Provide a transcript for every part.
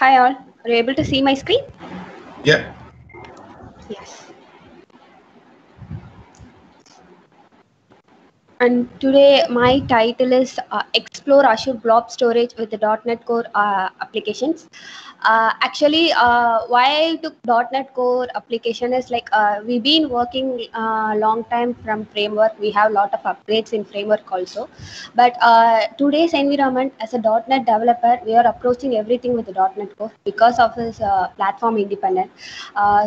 Hi all, are you able to see my screen? Yeah. Yes. And today my title is Explore Azure Blob Storage with the .NET Core applications. Why I took .NET Core application is like we've been working long time from framework. We have a lot of upgrades in framework also. But today's environment as a .NET developer, we are approaching everything with the .NET Core because of this platform independent.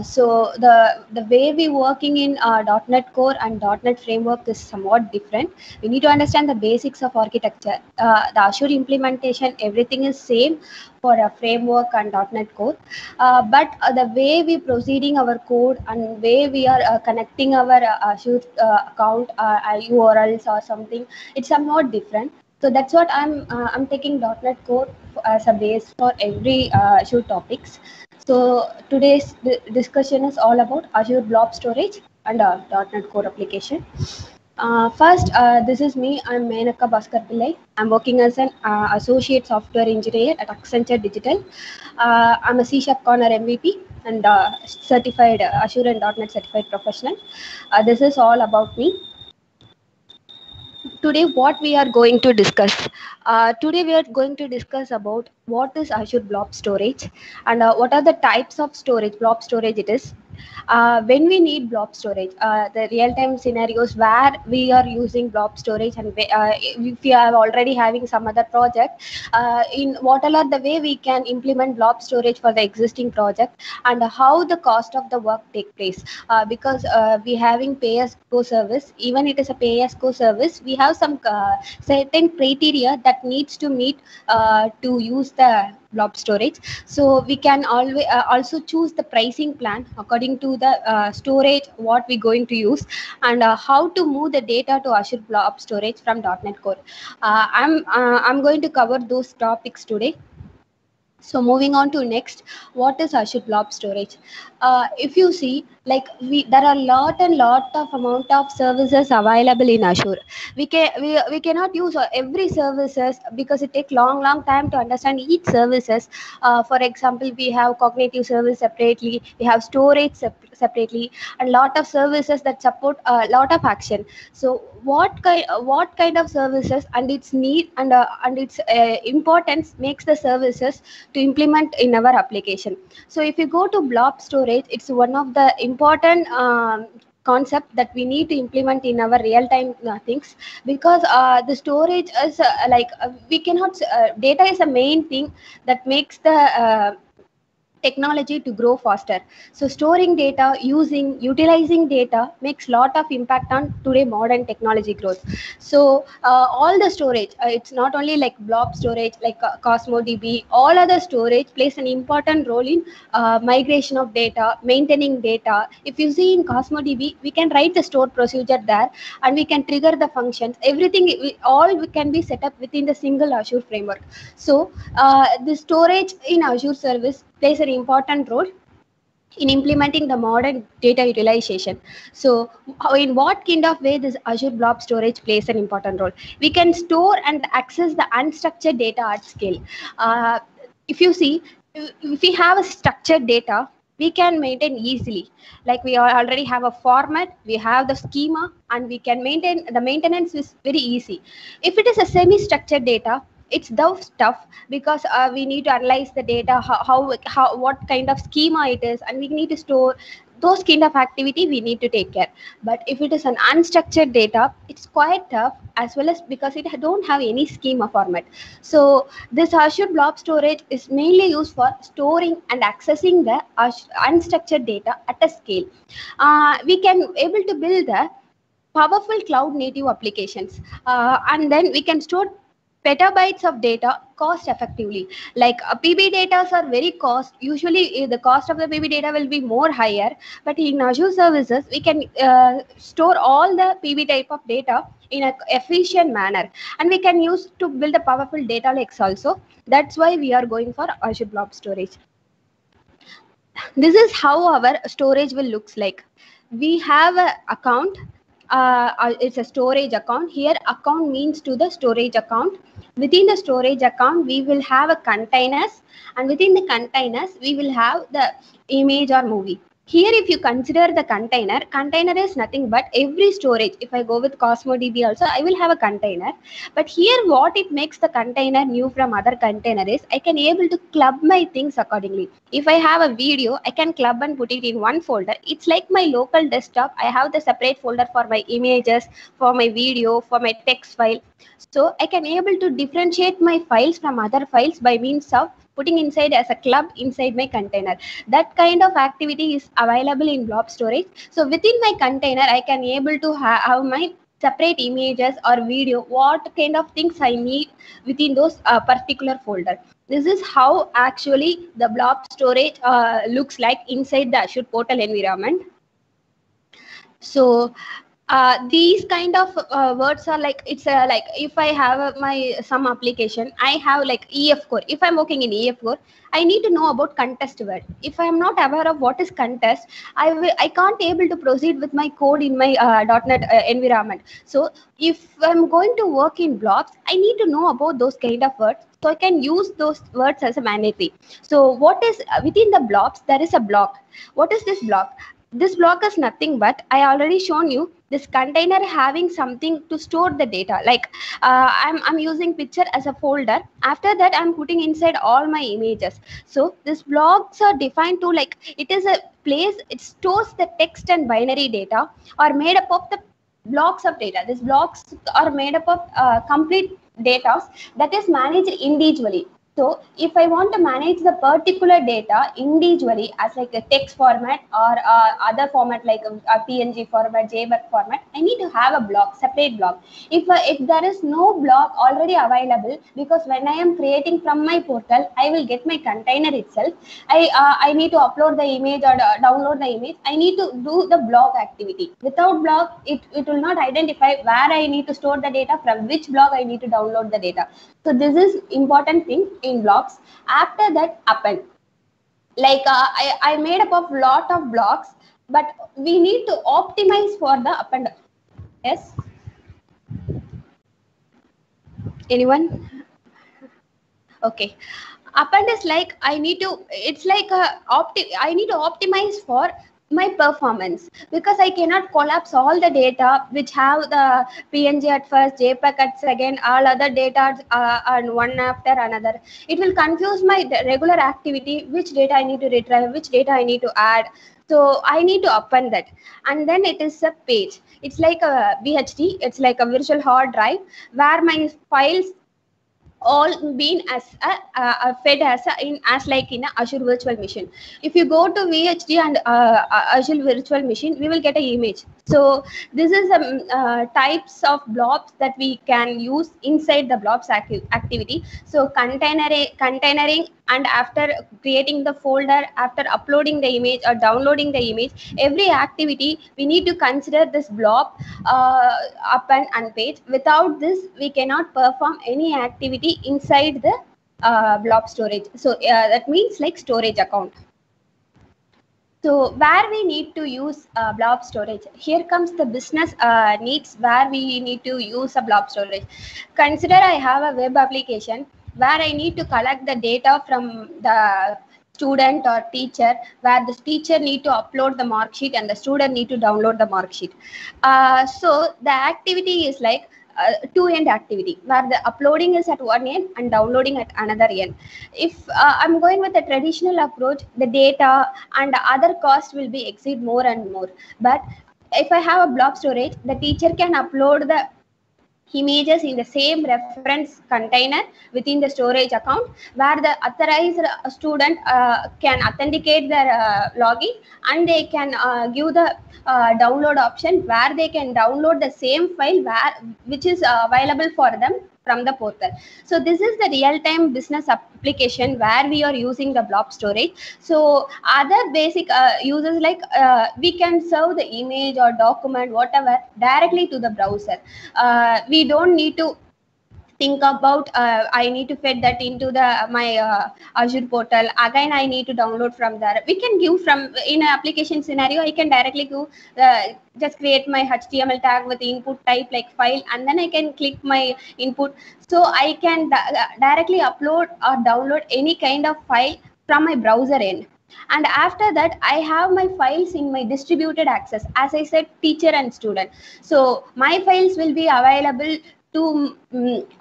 So the way we working in .NET Core and .NET Framework is somewhat different. We need to understand the basics of architecture. The Azure implementation, everything is same for a framework and .NET Core, but the way we proceeding our code and way we are connecting our Azure account URLs or something, it's somewhat different. So that's what I'm taking .NET Core as a base for every Azure topics. So today's discussion is all about Azure Blob Storage and .NET Core application. First, this is me. I'm Menaka Bhaskar Pillai. I'm working as an associate software engineer at Accenture Digital. I'm a C# Corner MVP and certified Azure and .NET certified professional. This is all about me. Today what we are going to discuss, today we are going to discuss about what is Azure Blob Storage and what are the types of storage blob storage it is. When we need blob storage, the real-time scenarios where we are using blob storage, and if we are already having some other project, in what all are the way we can implement blob storage for the existing project, and how the cost of the work take place, because we having pay as go service. Even it is a pay as go service, we have some certain criteria that needs to meet to use the blob storage. So we can always also choose the pricing plan according to the storage what we're going to use, and how to move the data to Azure Blob Storage from .NET Core. I'm going to cover those topics today. So moving on to next, what is Azure Blob Storage? If you see, like there are lot of amount of services available in Azure. We cannot use every services because it take long time to understand each services. For example, we have cognitive service separately, we have storage separately, and lot of services that support a lot of action. So what kind of services and its need and its importance makes the services to implement in our application. So if you go to blob storage, it's one of the important concept that we need to implement in our real time things, because the storage is we cannot data is a main thing that makes the technology to grow faster. So storing data, utilizing data makes lot of impact on today modern technology growth. So all the storage, it's not only like blob storage like Cosmo DB, all other storage plays an important role in migration of data, maintaining data. If you see in Cosmo DB, we can write the stored procedure there, and we can trigger the functions. Everything all can be set up within the single Azure framework. So the storage in Azure service plays an important role in implementing the modern data utilization. So in what kind of way this Azure Blob Storage plays an important role? We can store and access the unstructured data at scale. If you see, if we have a structured data, we can maintain easily. Like we already have a format, we have the schema, and we can maintain the maintenance is very easy. If it is a semi-structured data, it's those tough, because we need to analyze the data, how what kind of schema it is, and we need to store those kind of activity we need to take care. But if it is an unstructured data, it's quite tough, as well as because it don't have any schema format. So this Azure Blob Storage is mainly used for storing and accessing the unstructured data at a scale. We can able to build the powerful cloud native applications, and then we can store petabytes of data cost effectively. Like PB data are very cost, usually the cost of the PB data will be more higher, but in Azure services we can store all the PB type of data in an efficient manner, and we can use to build a powerful data lakes also. That's why we are going for Azure Blob Storage. This is how our storage will looks like. We have a account, it's a storage account. Here account means to the storage account. Within the storage account, we will have a containers, and within the containers, we will have the image or movie. Here, if you consider the container is nothing but every storage. If I go with Cosmo DB also, I will have a container. But here, what it makes the container new from other container is I can able to club my things accordingly. If I have a video, I can club and put it in one folder. It's like my local desktop. I have the separate folder for my images, for my video, for my text file. So I can able to differentiate my files from other files by means of putting inside as a club inside my container. That kind of activity is available in blob storage. So within my container, I can able to have my separate images or video, what kind of things I need within those particular folder. This is how actually the blob storage looks like inside the Azure portal environment. So these kind of words are like, it's like if I have my some application, I have like EF core. If I'm working in EF core, I need to know about contest word. If I am not aware of what is contest, I can't able to proceed with my code in my .NET environment. So if I'm going to work in blobs, I need to know about those kind of words, so I can use those words as a mandatory. So what is within the blobs, there is a block. What is this block? This block is nothing but, I already shown you, this container having something to store the data. Like I'm using picture as a folder. After that, I'm putting inside all my images. So these blocks are defined to, like, it is a place, it stores the text and binary data are made up of the blocks of data. These blocks are made up of complete data that is managed individually. So if I want to manage the particular data individually as like a text format or other format like a PNG format, JPEG format, I need to have a block, separate block. If there is no block already available, because when I am creating from my portal, I will get my container itself. I need to upload the image or download the image. I need to do the block activity. Without block, it will not identify where I need to store the data, from which block I need to download the data. So this is important thing in blocks. After that, append. Like I made up of lot of blocks, but we need to optimize for the append. Yes. Anyone? Okay. Append is like, I need to, it's like I need to optimize for my performance, because I cannot collapse all the data which have the PNG at first, JPEG at second, all other data and one after another. It will confuse my regular activity, which data I need to retrieve, which data I need to add. So I need to append that. And then it is a page. It's like a VHD, it's like a virtual hard drive where my files all been as fed as like in a Azure virtual machine. If you go to VHD and Azure virtual machine, we will get an image. So this is types of blobs that we can use inside the blobs activity. So containering, and after creating the folder, after uploading the image or downloading the image, every activity we need to consider this blob append and page. Without this, we cannot perform any activity inside the blob storage. So that means like storage account. So where we need to use blob storage, here comes the business needs where we need to use a blob storage. Consider I have a web application where I need to collect the data from the student or teacher, where the teacher need to upload the mark sheet and the student need to download the mark sheet. So the activity is like two-end activity, where the uploading is at one end and downloading at another end. If I'm going with a traditional approach, the data and other costs will be exceed more and more. But if I have a blob storage, the teacher can upload the images in the same reference container within the storage account, where the authorized student can authenticate their login, and they can give the download option where they can download the same file which is available for them from the portal. So this is the real-time business application where we are using the blob storage. So other basic uses like we can serve the image or document, whatever, directly to the browser. We don't need to think about I need to fit that into the my Azure portal. Again, I need to download from there. We can give from in an application scenario. I can directly go just create my HTML tag with input type like file, and then I can click my input. So I can directly upload or download any kind of file from my browser end. And after that, I have my files in my distributed access. As I said, teacher and student. So my files will be available to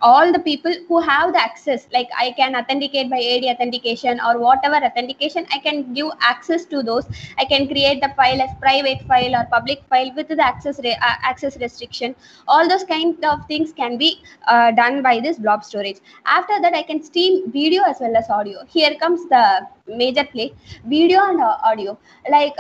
all the people who have the access. Like I can authenticate by AD authentication or whatever authentication, I can give access to those. I can create the file as private file or public file with the access restriction. All those kind of things can be done by this blob storage. After that, I can stream video as well as audio. Here comes the major play: video and audio. Like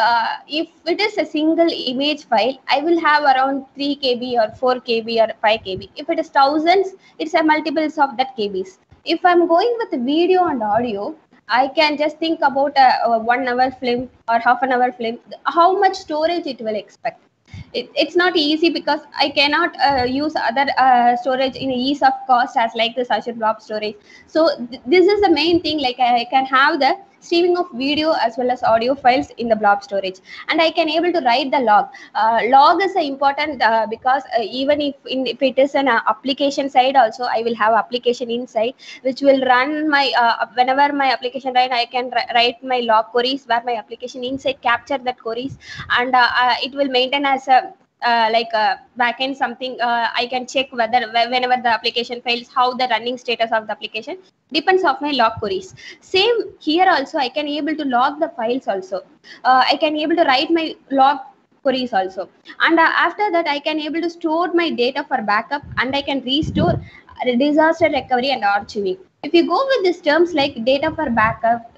if it is a single image file, I will have around 3 KB or 4 KB or 5 KB. If it is thousands, it's a multiples of that KBs. If I'm going with video and audio, I can just think about a 1 hour film or half an hour film, how much storage it will expect. It's not easy because I cannot use other storage in ease of cost as like this Azure Blob Storage. So this is the main thing. Like I can have the streaming of video as well as audio files in the blob storage, and I can able to write the log. Log is important because even if it is an application side also, I will have application inside which will run my whenever my application run, I can write my log queries where my application inside capture that queries, and it will maintain as a like a backend something. I can check whether whenever the application fails, how the running status of the application depends of my log queries. Same here also, I can able to log the files also. I can able to write my log queries also, and after that I can able to store my data for backup, and I can restore disaster recovery and archiving. If you go with these terms like data for backup,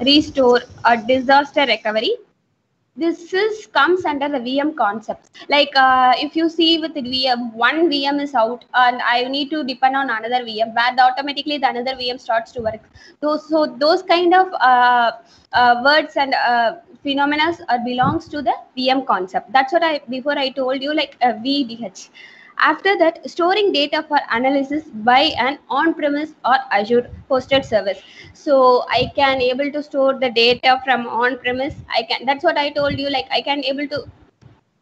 restore or disaster recovery, this is comes under the VM concept. Like if you see with the VM, one VM is out and I need to depend on another VM, where automatically the another VM starts to work. So those kind of words and phenomena belongs to the VM concept. That's what I before I told you, like VDH. After that, storing data for analysis by an on-premise or Azure hosted service. So I can able to store the data from on-premise. I can, that's what I told you, like I can able to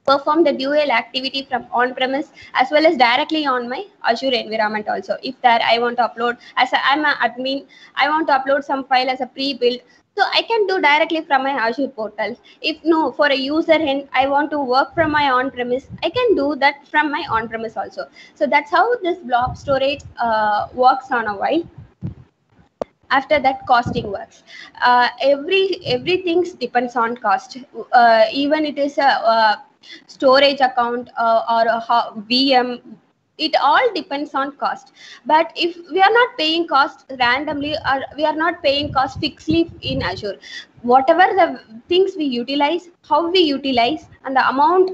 perform the dual activity from on-premise as well as directly on my Azure environment also. If there I want to upload, as I'm an admin, I want to upload some file as a pre-built, so I can do directly from my Azure portal. If no, for a user end, I want to work from my on-premise, I can do that from my on-premise also. So that's how this blob storage works on a while. After that, costing works. Everything depends on cost. Even it is a storage account or a VM, it all depends on cost. But if we are not paying cost randomly, or we are not paying cost fixedly in Azure, whatever the things we utilize, how we utilize, and the amount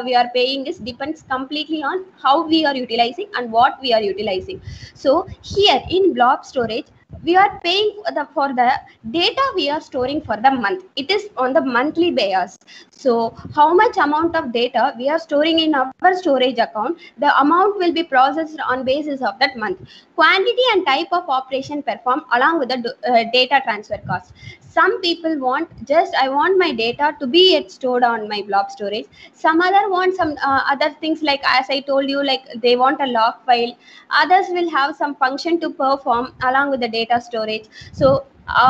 we are paying is depends completely on how we are utilizing and what we are utilizing. So here in blob storage, we are paying for the data we are storing for the month. It is on the monthly basis. So how much amount of data we are storing in our storage account, the amount will be processed on basis of that month. Quantity and type of operation performed along with the data transfer cost. Some people want just, I want my data to be stored on my blob storage. Some other want some other things, like as I told you, like they want a log file. Others will have some function to perform along with the data storage. So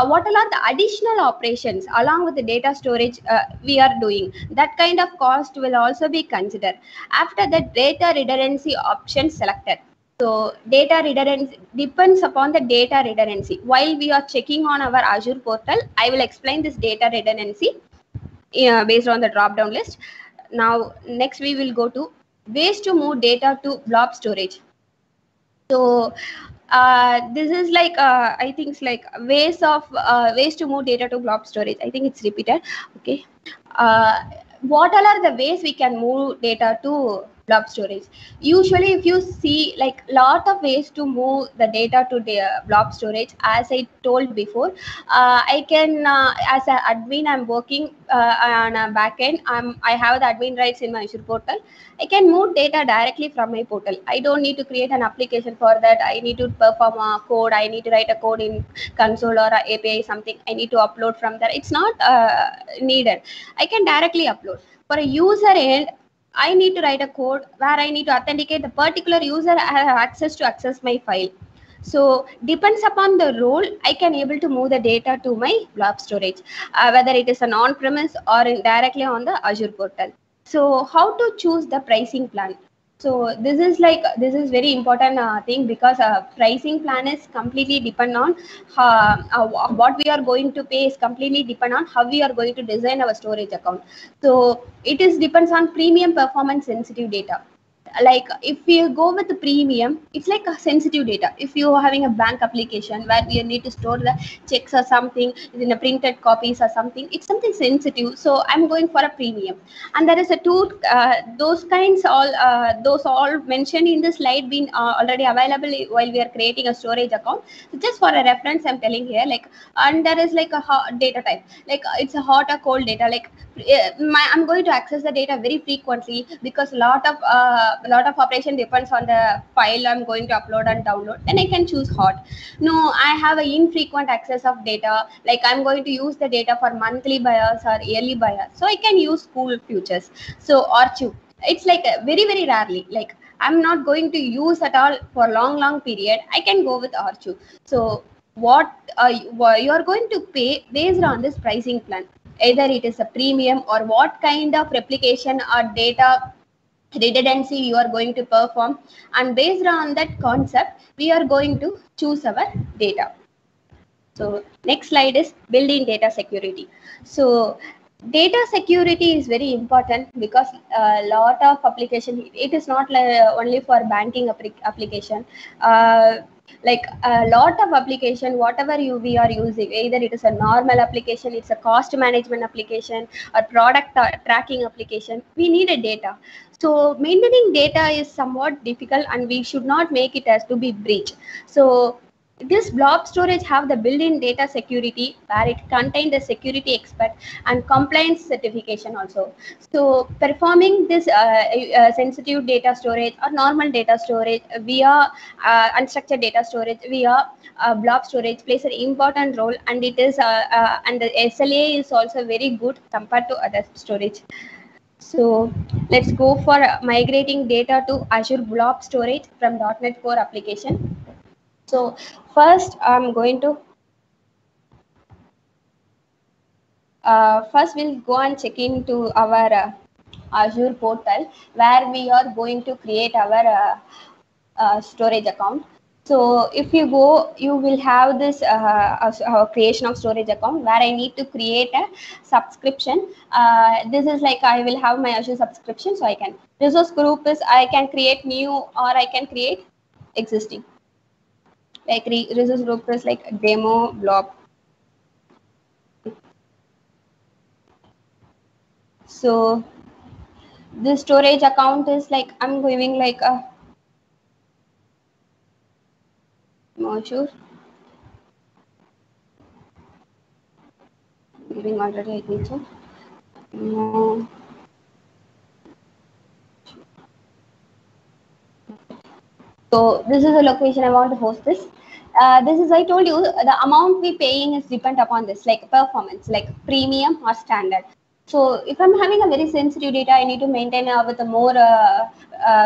what are the additional operations along with the data storage we are doing, that kind of cost will also be considered. After that, data redundancy option selected. So data redundancy depends upon the data redundancy. While we are checking on our Azure portal, I will explain this data redundancy based on the drop down list. Now next we will go to ways to move data to blob storage. So this is like I think it's like ways to move data to blob storage. I think it's repeated. Okay. What all are the ways we can move data to blob storage. Usually, if you see like lot of ways to move the data to the blob storage, as I told before, I can as an admin, I'm working on a backend. I have the admin rights in my Azure portal. I can move data directly from my portal. I don't need to create an application for that. I need to perform a code. I need to write a code in console or a API something. I need to upload from there. It's not needed. I can directly upload. For a user end, I need to write a code where I need to authenticate the particular user have access to access my file. So depends upon the role, I can able to move the data to my blob storage, whether it is an on-premise or directly on the Azure portal. So how to choose the pricing plan? So this is very important thing, because pricing plan is completely depend on what we are going to pay is completely depend on how we are going to design our storage account. So it is depends on premium performance sensitive data. Like if you go with the premium, it's like a sensitive data. If you are having a bank application where you need to store the checks or something in a printed copies or something, it's something sensitive, so I'm going for a premium. And there is a two those all mentioned in the slide been already available while we are creating a storage account. So just for a reference, I'm telling here, like, and there is like a data type, like it's a hot or cold data. Like I'm going to access the data very frequently, because a lot of operation depends on the file I'm going to upload and download. Then I can choose hot. No, I have an infrequent access of data, like I'm going to use the data for monthly buyers or yearly buyers, so I can use cool futures. So Orchu, it's like very rarely, like I'm not going to use at all for long period, I can go with Orchu. So what you are going to pay based on this pricing plan, either it is a premium or what kind of replication or data redundancy you are going to perform, and based on that concept we are going to choose our data. So next slide is building data security. So data security is very important, because a lot of application, it is not only for banking application. Like a lot of application, whatever we are using, either it is a normal application, it's a cost management application, or product tracking application, we need a data. So maintaining data is somewhat difficult, and we should not make it as to be breached. So this blob storage have the built-in data security, where it contains the security expert and compliance certification also. So performing this sensitive data storage or normal data storage via unstructured data storage via blob storage plays an important role, and it is and the SLA is also very good compared to other storage. So let's go for migrating data to Azure Blob Storage from .NET Core application. So first I'm going to first we'll go and check into our Azure portal, where we are going to create our storage account. So if you go, you will have this creation of storage account, where I need to create a subscription. This is like I will have my Azure subscription, so I can resource group is I can create new or I can create existing. Like resource group is like demo blob. So this storage account is like I'm giving like a module. Giving already, I think so. No. So this is the location I want to host this. This is, I told you, the amount we paying is depend upon this, like performance, like premium or standard. So if I'm having a very sensitive data, I need to maintain with a more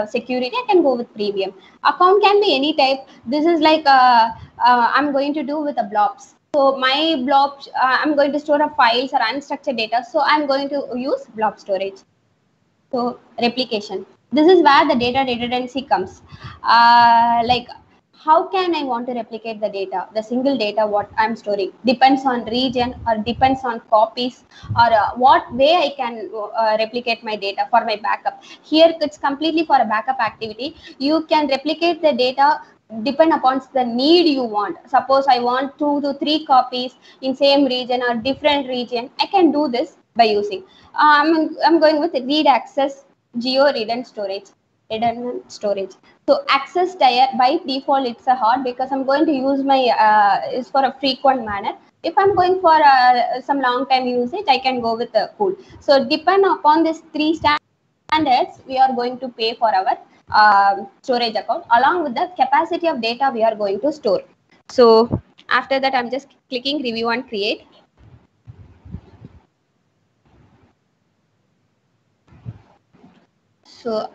security, I can go with premium. Account can be any type. This is like I'm going to do with the blobs. So my blobs, I'm going to store a files or unstructured data. So I'm going to use blob storage. So replication. This is where the data redundancy comes. Like how can I want to replicate the data, the single data what I'm storing? Depends on region or depends on copies, or what way I can replicate my data for my backup. Here it's completely for a backup activity. You can replicate the data depend upon the need you want. Suppose I want 2 to 3 copies in same region or different region, I can do this by using I'm going with read access geo redundant storage. redundant storage. So access tier by default it's a hot because I'm going to use my is for a frequent manner. If I'm going for some long time usage, I can go with the cool. So depend upon these three standards, we are going to pay for our storage account along with the capacity of data we are going to store. So after that, I'm just clicking review and create. So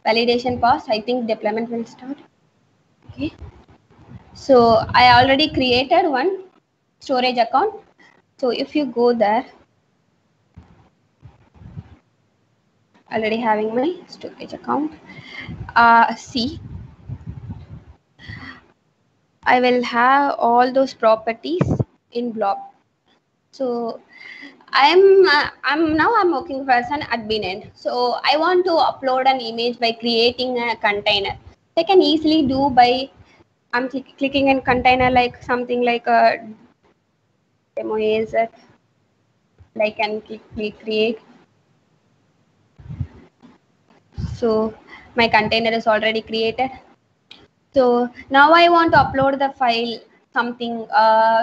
validation passed. I think deployment will start. Okay. So I already created one storage account. So if you go there, already having my storage account. See, I will have all those properties in blob. So I'm working for as an admin end. So I want to upload an image by creating a container. I can easily do by I'm clicking in container like something like a demo is it. Like and click create. So my container is already created. So now I want to upload the file something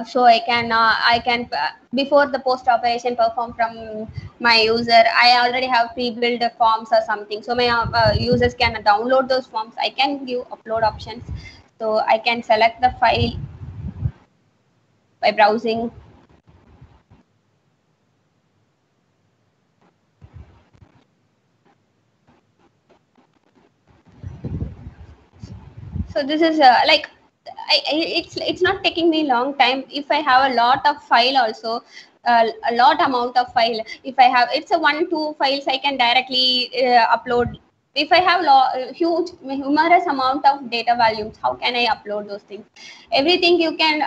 so I can before the post operation perform from my user. I already have pre-built forms or something. So my users can download those forms. I can give upload options. So I can select the file by browsing. So this is it's not taking me long time. If I have a lot of file also, a lot amount of file. If I have it's a 1-2 files, I can directly upload. If I have huge numerous amount of data volumes, how can I upload those things? Everything you can.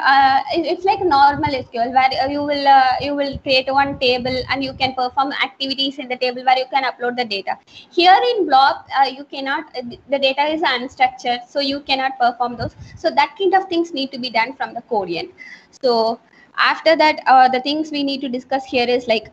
It's like normal SQL where you will create one table and you can perform activities in the table where you can upload the data. Here in blob, you cannot. The data is unstructured, so you cannot perform those. So that kind of things need to be done from the code end. So after that, the things we need to discuss here is like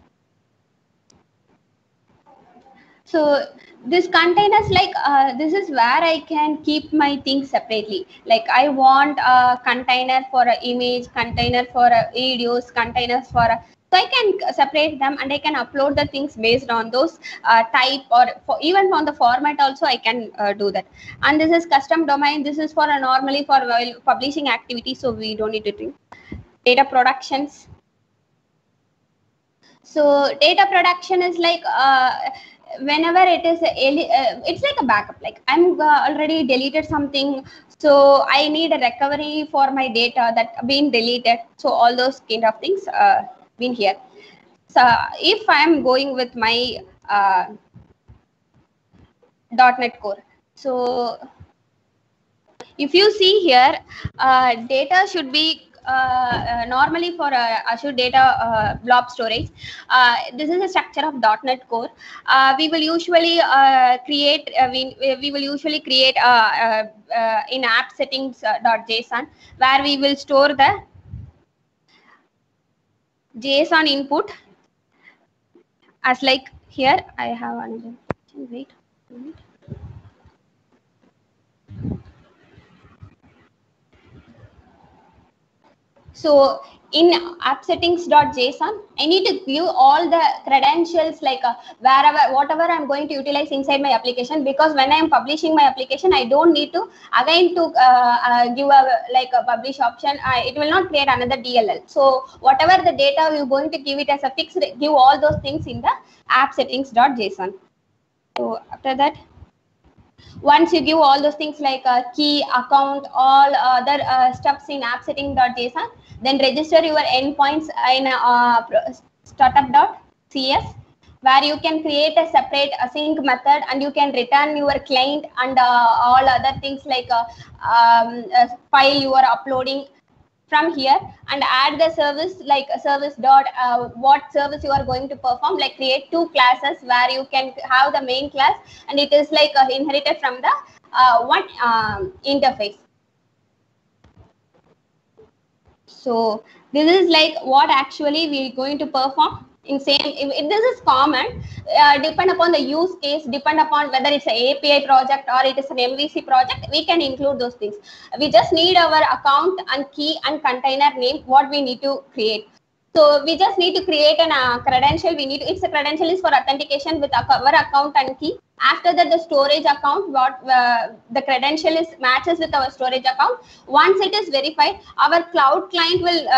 so this containers like this is where I can keep my things separately. Like I want a container for a image, container for a videos, containers for a, so I can separate them and I can upload the things based on those type or for even on the format also I can do that. And this is custom domain. This is for a normally for publishing activity, so we don't need to do data productions. So data production is like whenever it is it's like a backup. Like I'm already deleted something, so I need a recovery for my data that been deleted. So all those kind of things been here. So if I'm going with my .NET Core, so if you see here, data should be normally for Azure data blob storage. This is a structure of .NET Core. We will usually create. We will usually create in app settings .json where we will store the JSON input as like here. I have another. Wait. Wait. So in app settings.json, I need to give all the credentials like wherever, whatever I'm going to utilize inside my application, because when I'm publishing my application, I don't need to again to give a publish option. It will not create another DLL. So whatever the data you're going to give it as a fixed, give all those things in the app settings.json. So after that, once you give all those things like key, account, all other stuffs in app setting.json, then register your endpoints in startup.cs, where you can create a separate async method and you can return your client and all other things like file you are uploading from here, and add the service like a service dot what service you are going to perform, like create two classes where you can have the main class and it is like inherited from the one interface. So this is like what actually we're going to perform. In same, if this is common, depend upon the use case, depend upon whether it's an API project or it is an MVC project, we can include those things. We just need our account and key and container name, what we need to create. So we just need to create an credential. We need it's a credential is for authentication with our account and key. After that, the storage account, what the credential is matches with our storage account. Once it is verified, our cloud client will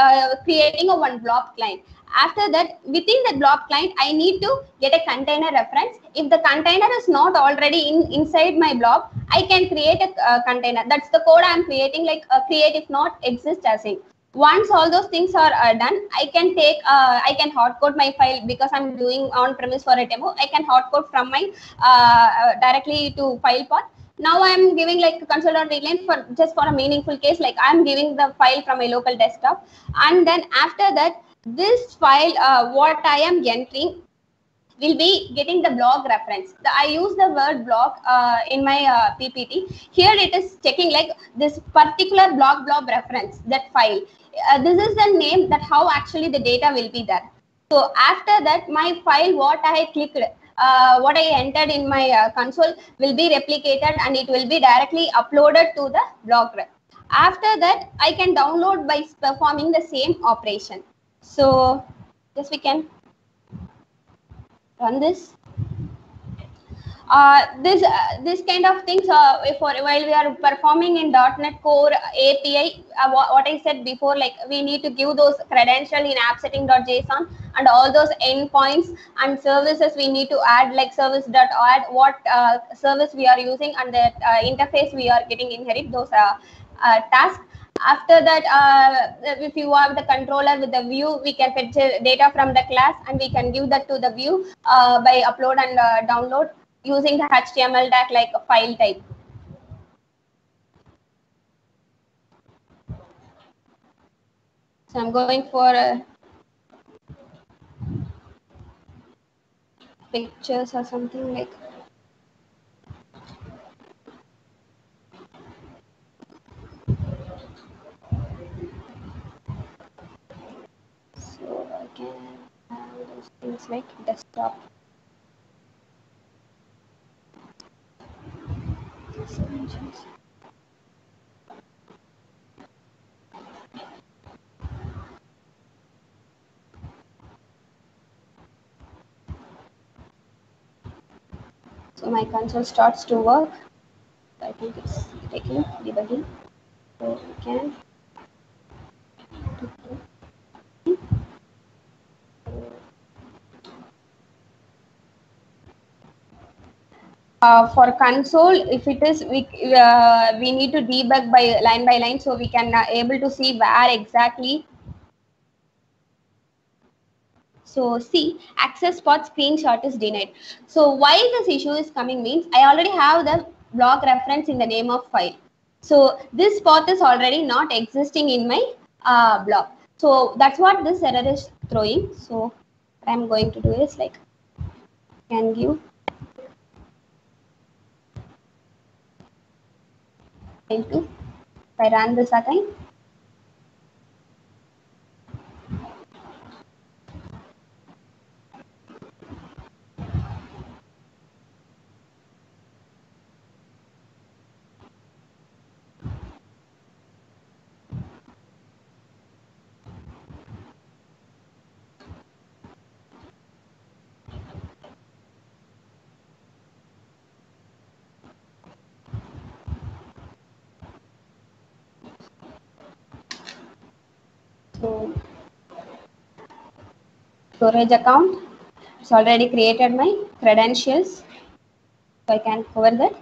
creating a one blob client. After that, within the blob client, I need to get a container reference. If the container is not already inside my blob, I can create a container. That's the code I'm creating, like create if not exist as in. Once all those things are done, I can take I can hard code my file, because I'm doing on premise for a demo. I can hard code from my directly to file path. Now I'm giving like console.readline for just for a meaningful case, like I'm giving the file from a local desktop. And then after that, this file what I am entering will be getting the blog reference. I use the word blog in my PPT. Here it is checking like this particular blob reference, that file. This is the name, that how actually the data will be there. So after that, my file, what I clicked, what I entered in my console will be replicated and it will be directly uploaded to the blog. After that, I can download by performing the same operation. So yes, we can run this. This kind of things, for while we are performing in .NET Core API, what I said before, like we need to give those credential in app setting.json and all those endpoints and services we need to add, like service.add, what service we are using and the interface we are getting inherit those tasks. After that, if you have the controller with the view, we can fetch data from the class and we can give that to the view by upload and download using the HTML tag like a file type. So I'm going for pictures or something like. So I can have those things like desktop. So my console starts to work. I think it's taking debugging. So we can. For console, if it is we need to debug by line, so we can able to see where exactly. So see, access path screenshot is denied. So why this issue is coming means I already have the blog reference in the name of file. So this path is already not existing in my blog. So that's what this error is throwing. So what I'm going to do is like can give into, if I run this again. So storage account, it's already created my credentials. So I can cover that.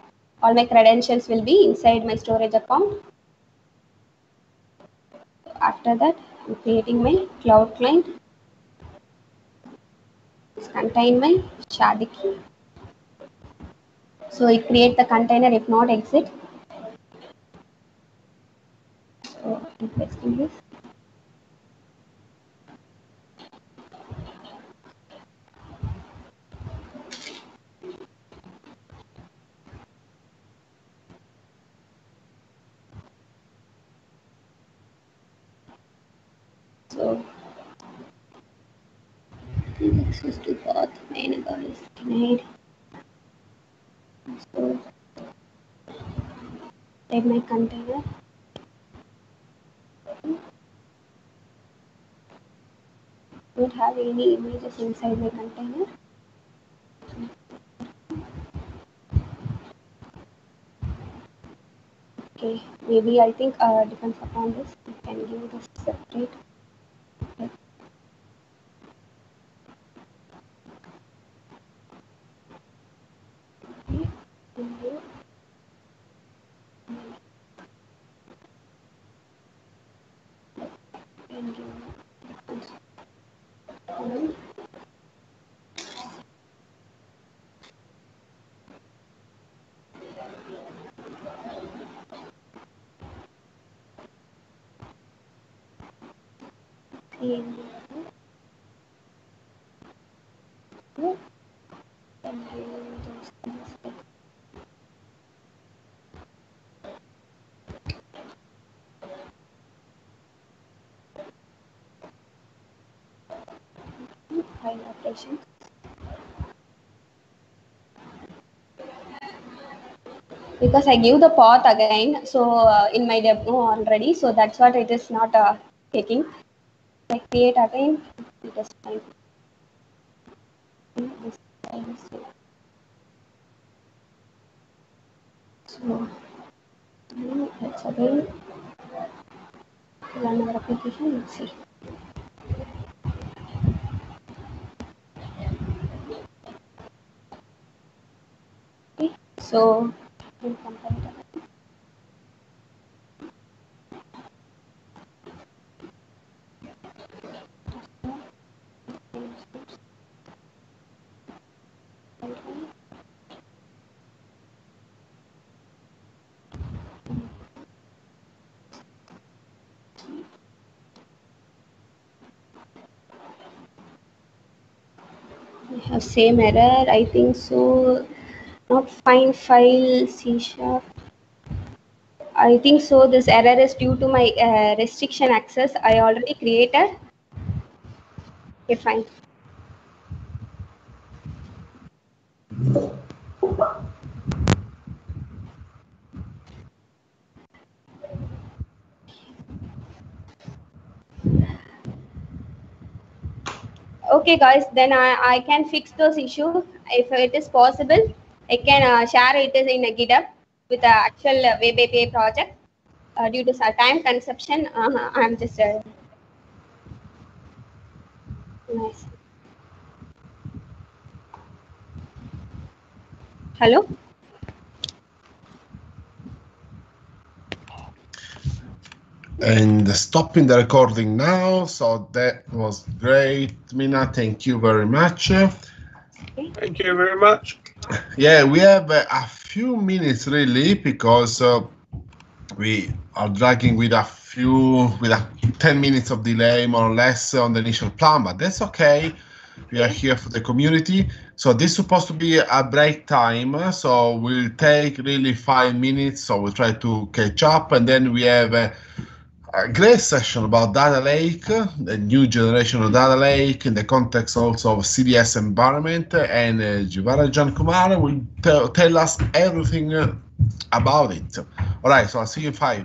All my credentials will be inside my storage account. After that, I'm creating my cloud client. It's contain my shard key. So it create the container if not exit. So I'm pasting this. So access to path main is denied. So take my container. Don't have any images inside my container. Okay, maybe I think depends upon this. You can give this separate. Okay. And you can give difference. And you can give this. File operation. Because I give the path again, so in my demo already, so that's what it is not taking. I create again, it is fine. So let's again run our application. Let's see. Okay, so we'll compare it. We have same error. I think so. Not find file C sharp. I think so. This error is due to my restriction access. I already created. Okay, fine. Okay, guys. Then I can fix those issues if it is possible. I can share it in a GitHub with the actual web API project. Due to time consumption, I'm just nice. Hello. And stopping the recording now. So that was great, Mina. Thank you very much. Okay. Thank you very much. Yeah, we have a few minutes really because we are dragging with a 10 minutes of delay more or less on the initial plan, but that's okay. We are here for the community. So this is supposed to be a break time. So we'll take really 5 minutes. So we'll try to catch up, and then we have a great session about data lake, the new generation of data lake in the context also of CDS environment, and Jivarajan Kumar will tell us everything about it. All right, so I'll see you in 5.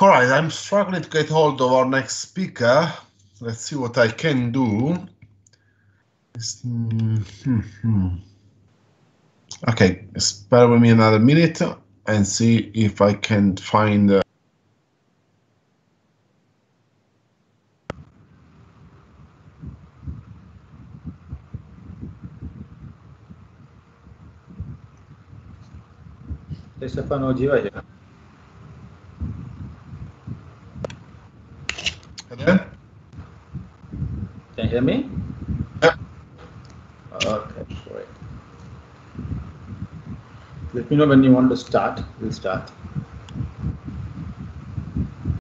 All right, I'm struggling to get hold of our next speaker. Let's see what I can do. Okay, spare with me another minute and see if I can find. Stefano Giva here. Hello? Can you hear me? Yeah. Okay, great. Let me know when you want to start. We'll start.